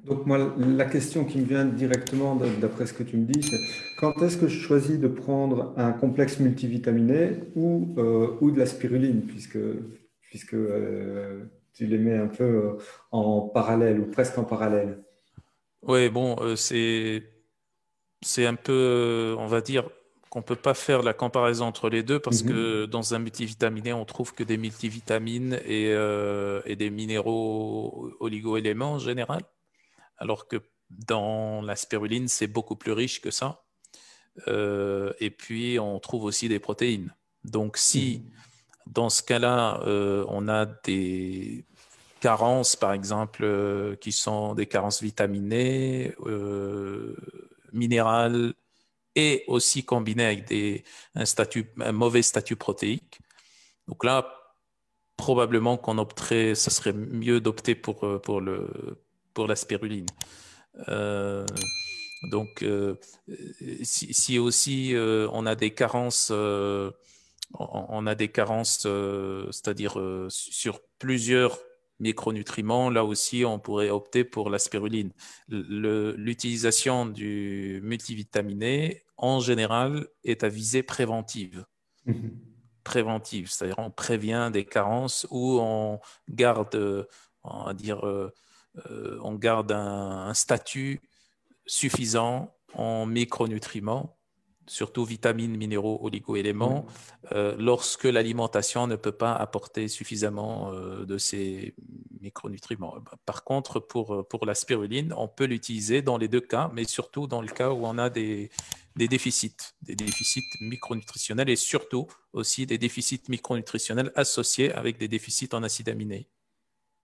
Donc moi, la question qui me vient directement d'après ce que tu me dis, c'est quand est-ce que je choisis de prendre un complexe multivitaminé ou de la spiruline, puisque tu les mets un peu en parallèle ou presque en parallèle. Oui, bon, c'est un peu, on va dire qu'on peut pas faire la comparaison entre les deux parce Mhm. que dans un multivitaminé, on trouve que des multivitamines et des minéraux oligo-éléments en général, alors que dans la spiruline, c'est beaucoup plus riche que ça. Et puis, on trouve aussi des protéines. Donc, si Mhm. dans ce cas-là, on a des carences, par exemple, qui sont des carences vitaminées, minérales, et aussi combinées avec un mauvais statut protéique. Donc là, probablement qu'on opterait, ça serait mieux d'opter pour la spiruline. Euh, donc, si aussi on a des carences, on a des carences, c'est-à-dire sur plusieurs micronutriments, là aussi on pourrait opter pour la spiruline. L'utilisation du multivitaminé, en général, est à visée préventive. Mhm. Préventive, c'est-à-dire on prévient des carences ou on garde, on va dire, on garde un statut suffisant en micronutriments, surtout vitamines, minéraux, Ouais. oligo-éléments, lorsque l'alimentation ne peut pas apporter suffisamment de ces micronutriments. Par contre, pour la spiruline, on peut l'utiliser dans les deux cas, mais surtout dans le cas où on a des déficits micronutritionnels et surtout aussi des déficits micronutritionnels associés avec des déficits en acides aminés.